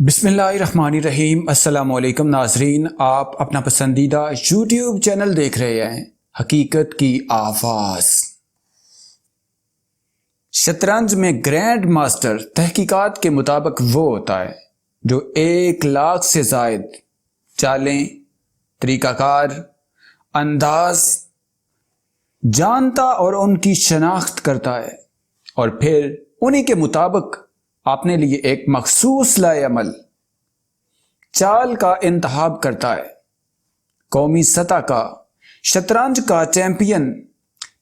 بسم اللہ الرحمن الرحیم۔ السلام علیکم ناظرین، آپ اپنا پسندیدہ یوٹیوب چینل دیکھ رہے ہیں حقیقت کی آواز۔ شطرنج میں گرینڈ ماسٹر تحقیقات کے مطابق وہ ہوتا ہے جو 1,00,000 سے زائد چالیں، طریقہ کار، انداز جانتا اور ان کی شناخت کرتا ہے، اور پھر انہی کے مطابق اپنے لیے ایک مخصوص لائے عمل چال کا انتخاب کرتا ہے۔ قومی سطح کا شطرنج کا چیمپئن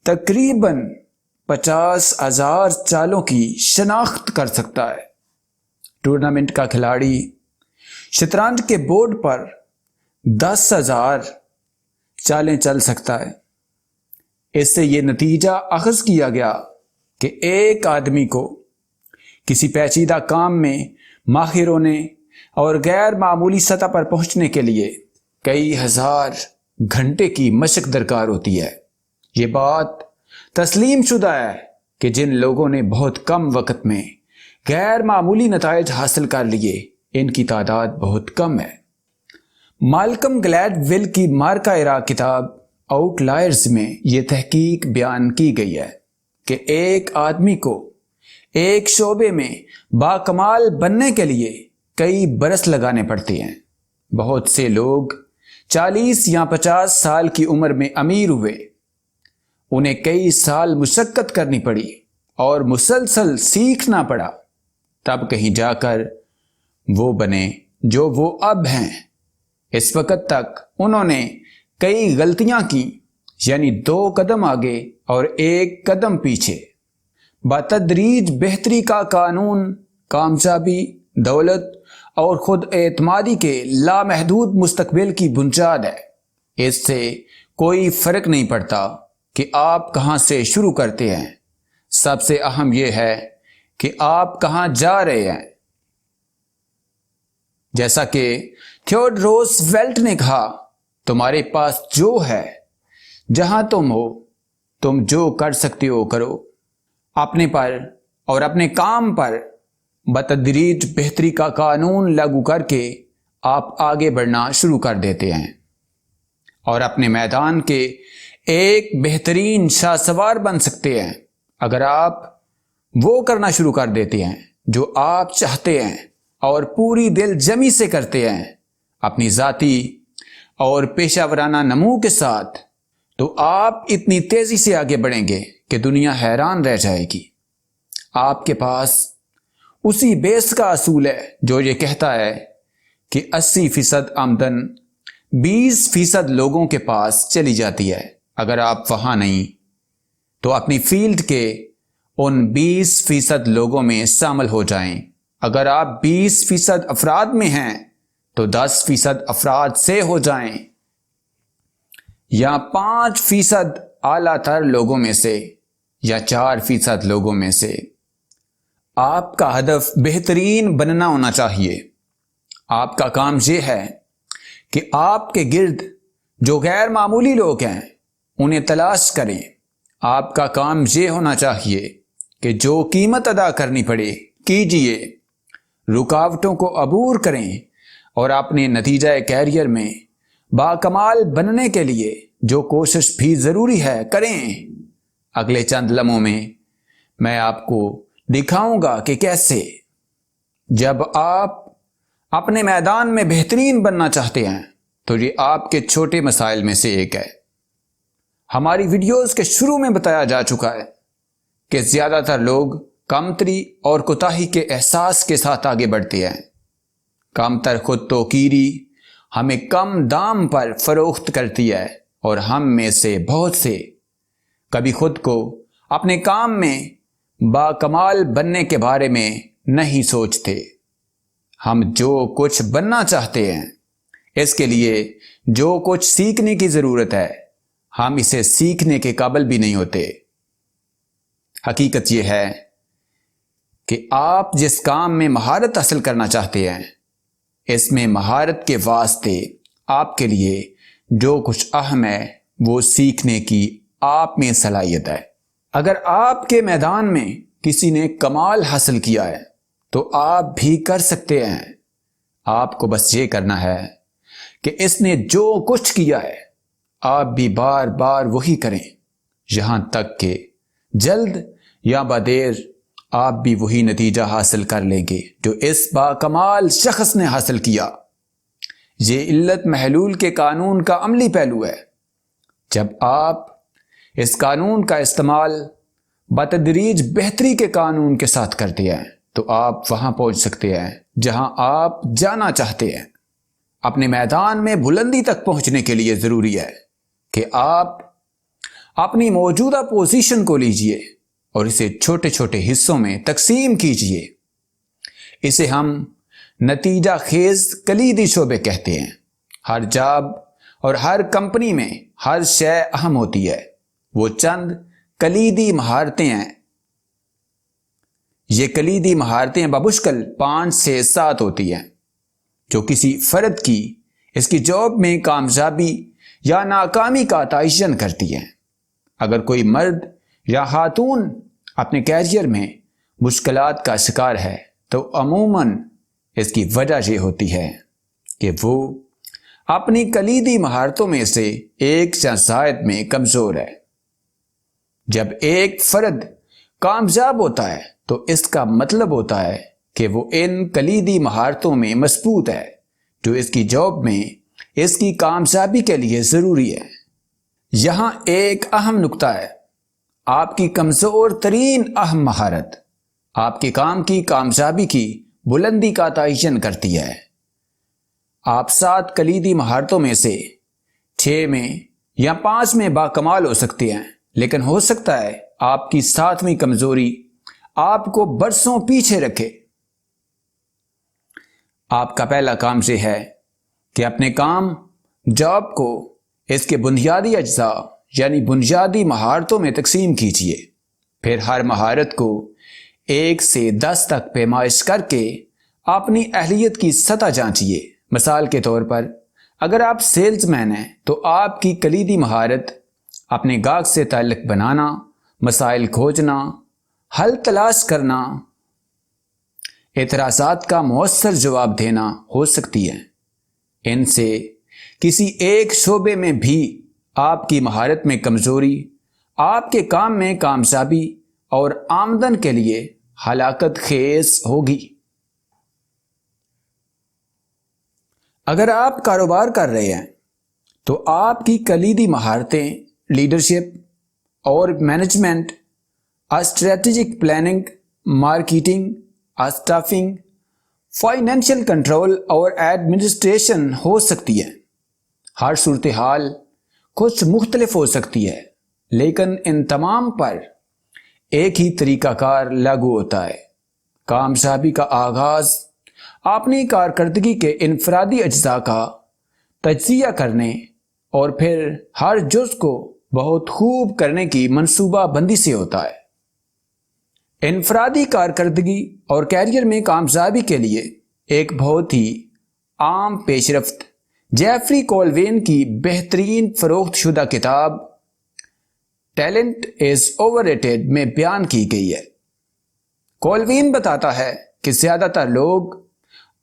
تقریباً 50,000 چالوں کی شناخت کر سکتا ہے۔ ٹورنامنٹ کا کھلاڑی شطرنج کے بورڈ پر 10,000 چالیں چل سکتا ہے۔ اس سے یہ نتیجہ اخذ کیا گیا کہ ایک آدمی کو کسی پیچیدہ کام میں ماہر ہونے اور غیر معمولی سطح پر پہنچنے کے لیے کئی ہزار گھنٹے کی مشق درکار ہوتی ہے۔ یہ بات تسلیم شدہ ہے کہ جن لوگوں نے بہت کم وقت میں غیر معمولی نتائج حاصل کر لیے، ان کی تعداد بہت کم ہے۔ مالکم گلیڈ ویل کی مارکہ عراق کتاب آؤٹ لائرز میں یہ تحقیق بیان کی گئی ہے کہ ایک آدمی کو ایک شعبے میں باکمال بننے کے لیے کئی برس لگانے پڑتے ہیں۔ بہت سے لوگ 40 یا 50 سال کی عمر میں امیر ہوئے، انہیں کئی سال مشقت کرنی پڑی اور مسلسل سیکھنا پڑا، تب کہیں جا کر وہ بنے جو وہ اب ہیں۔ اس وقت تک انہوں نے کئی غلطیاں کی، یعنی 2 قدم آگے اور 1 قدم پیچھے۔ بتدریج بہتری کا قانون کامیابی، دولت اور خود اعتمادی کے لامحدود مستقبل کی بنیاد ہے۔ اس سے کوئی فرق نہیں پڑتا کہ آپ کہاں سے شروع کرتے ہیں، سب سے اہم یہ ہے کہ آپ کہاں جا رہے ہیں۔ جیسا کہ تھیوڈور روزویلٹ نے کہا، تمہارے پاس جو ہے، جہاں تم ہو، تم جو کر سکتے ہو کرو۔ اپنے پر اور اپنے کام پر بتدریج بہتری کا قانون لاگو کر کے آپ آگے بڑھنا شروع کر دیتے ہیں اور اپنے میدان کے ایک بہترین شاہ سوار بن سکتے ہیں اگر آپ وہ کرنا شروع کر دیتے ہیں جو آپ چاہتے ہیں اور پوری دل جمی سے کرتے ہیں اپنی ذاتی اور پیشہ ورانہ نمو کے ساتھ، تو آپ اتنی تیزی سے آگے بڑھیں گے کہ دنیا حیران رہ جائے گی۔ آپ کے پاس اسی بیس کا اصول ہے جو یہ کہتا ہے کہ 80% آمدن 20% لوگوں کے پاس چلی جاتی ہے۔ اگر آپ وہاں نہیں تو اپنی فیلڈ کے ان 20% لوگوں میں شامل ہو جائیں۔ اگر آپ 20% افراد میں ہیں تو 10% افراد سے ہو جائیں، یا 5% اعلیٰ تر لوگوں میں سے، یا 4% لوگوں میں سے۔ آپ کا ہدف بہترین بننا ہونا چاہیے۔ آپ کا کام یہ ہے کہ آپ کے گرد جو غیر معمولی لوگ ہیں انہیں تلاش کریں۔ آپ کا کام یہ ہونا چاہیے کہ جو قیمت ادا کرنی پڑے کیجئے، رکاوٹوں کو عبور کریں اور اپنے نتیجہ کیریئر میں باکمال بننے کے لیے جو کوشش بھی ضروری ہے کریں۔ اگلے چند لمحوں میں آپ کو دکھاؤں گا کہ کیسے۔ جب آپ اپنے میدان میں بہترین بننا چاہتے ہیں تو یہ آپ کے چھوٹے مسائل میں سے ایک ہے۔ ہماری ویڈیوز کے شروع میں بتایا جا چکا ہے کہ زیادہ تر لوگ کمتری اور کوتاہی کے احساس کے ساتھ آگے بڑھتے ہیں۔ کم تر خود توقیری ہمیں کم دام پر فروخت کرتی ہے، اور ہم میں سے بہت سے کبھی خود کو اپنے کام میں باکمال بننے کے بارے میں نہیں سوچتے۔ ہم جو کچھ بننا چاہتے ہیں، اس کے لیے جو کچھ سیکھنے کی ضرورت ہے، ہم اسے سیکھنے کے قابل بھی نہیں ہوتے۔ حقیقت یہ ہے کہ آپ جس کام میں مہارت حاصل کرنا چاہتے ہیں، اس میں مہارت کے واسطے آپ کے لیے جو کچھ اہم ہے وہ سیکھنے کی آپ میں صلاحیت ہے۔ اگر آپ کے میدان میں کسی نے کمال حاصل کیا ہے تو آپ بھی کر سکتے ہیں۔ آپ کو بس یہ کرنا ہے کہ اس نے جو کچھ کیا ہے آپ بھی بار بار وہی کریں، یہاں تک کہ جلد یا بدیر آپ بھی وہی نتیجہ حاصل کر لیں گے جو اس باکمال شخص نے حاصل کیا۔ یہ علت محلول کے قانون کا عملی پہلو ہے۔ جب آپ اس قانون کا استعمال بتدریج بہتری کے قانون کے ساتھ کرتے ہیں تو آپ وہاں پہنچ سکتے ہیں جہاں آپ جانا چاہتے ہیں۔ اپنے میدان میں بلندی تک پہنچنے کے لیے ضروری ہے کہ آپ اپنی موجودہ پوزیشن کو لیجئے اور اسے چھوٹے چھوٹے حصوں میں تقسیم کیجئے۔ اسے ہم نتیجہ خیز کلیدی شعبے کہتے ہیں۔ ہر جاب اور ہر کمپنی میں ہر شے اہم ہوتی ہے۔ وہ چند کلیدی مہارتیں ہیں۔ یہ کلیدی مہارتیں بمشکل 5 سے 7 ہوتی ہیں جو کسی فرد کی اس کی جاب میں کامیابی یا ناکامی کا تعین کرتی ہیں۔ اگر کوئی مرد یا خاتون اپنے کیریئر میں مشکلات کا شکار ہے تو عموماً اس کی وجہ یہ ہوتی ہے کہ وہ اپنی کلیدی مہارتوں میں سے ایک یا زائد میں کمزور ہے۔ جب ایک فرد کامیاب ہوتا ہے تو اس کا مطلب ہوتا ہے کہ وہ ان کلیدی مہارتوں میں مضبوط ہے جو اس کی جاب میں اس کی کامیابی کے لیے ضروری ہے۔ یہاں ایک اہم نکتہ ہے، آپ کی کمزور ترین اہم مہارت آپ کے کام کی کامیابی کی بلندی کا تعین کرتی ہے۔ آپ 7 کلیدی مہارتوں میں سے 6 میں یا 5 میں باکمال ہو سکتے ہیں، لیکن ہو سکتا ہے آپ کی 7ویں کمزوری آپ کو برسوں پیچھے رکھے۔ آپ کا پہلا کام یہ ہے کہ اپنے کام جاب کو اس کے بنیادی اجزاء یعنی بنیادی مہارتوں میں تقسیم کیجیے۔ پھر ہر مہارت کو 1 سے 10 تک پیمائش کر کے اپنی اہلیت کی سطح جانچیے۔ مثال کے طور پر اگر آپ سیلز مین ہیں تو آپ کی کلیدی مہارت اپنے گاہک سے تعلق بنانا، مسائل کھوجنا، حل تلاش کرنا، اعتراضات کا مؤثر جواب دینا ہو سکتی ہے۔ ان سے کسی ایک شعبے میں بھی آپ کی مہارت میں کمزوری آپ کے کام میں کامیابی اور آمدن کے لیے ہلاکت خیز ہوگی۔ اگر آپ کاروبار کر رہے ہیں تو آپ کی کلیدی مہارتیں لیڈرشپ اور management, strategic planning, marketing, staffing, financial control اور ایڈمنسٹریشن ہو سکتی ہے۔ ہر صورتحال کچھ مختلف ہو سکتی ہے، لیکن ان تمام پر ایک ہی طریقہ کار لاگو ہوتا ہے۔ کامیابی کا آغاز اپنی کارکردگی کے انفرادی اجزاء کا تجزیہ کرنے اور پھر ہر جز کو بہت خوب کرنے کی منصوبہ بندی سے ہوتا ہے۔ انفرادی کارکردگی اور کیریئر میں کامیابی کے لیے ایک بہت ہی عام پیش رفت جیفری کولوین کی بہترین فروخت شدہ کتاب ٹیلنٹ از اوور ریٹڈ میں بیان کی گئی ہے۔ کولوین بتاتا ہے کہ زیادہ تر لوگ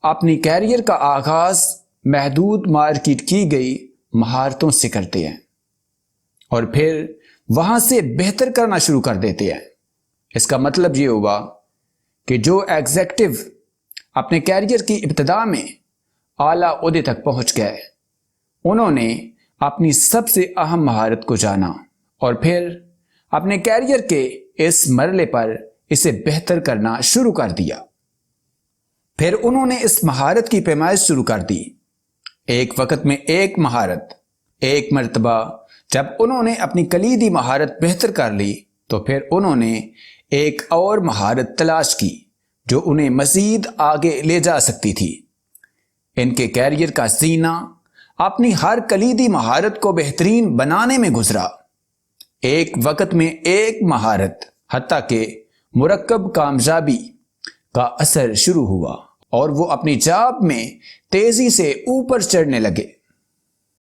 اپنی کیریئر کا آغاز محدود مارکیٹ کی گئی مہارتوں سے کرتے ہیں اور پھر وہاں سے بہتر کرنا شروع کر دیتے ہیں۔ اس کا مطلب یہ ہوا کہ جو ایگزیکٹو اپنے کیریئر کی ابتدا میں اعلیٰ عہدے تک پہنچ گئے، انہوں نے اپنی سب سے اہم مہارت کو جانا اور پھر اپنے کیریئر کے اس مرحلے پر اسے بہتر کرنا شروع کر دیا۔ پھر انہوں نے اس مہارت کی پیمائش شروع کر دی۔ ایک وقت میں ایک مہارت، ایک مرتبہ جب انہوں نے اپنی کلیدی مہارت بہتر کر لی تو پھر انہوں نے ایک اور مہارت تلاش کی جو انہیں مزید آگے لے جا سکتی تھی۔ ان کے کیریئر کا سینہ اپنی ہر کلیدی مہارت کو بہترین بنانے میں گزرا۔ ایک وقت میں ایک مہارت، حتیٰ کہ مرکب کامیابی کا اثر شروع ہوا اور وہ اپنی جاب میں تیزی سے اوپر چڑھنے لگے۔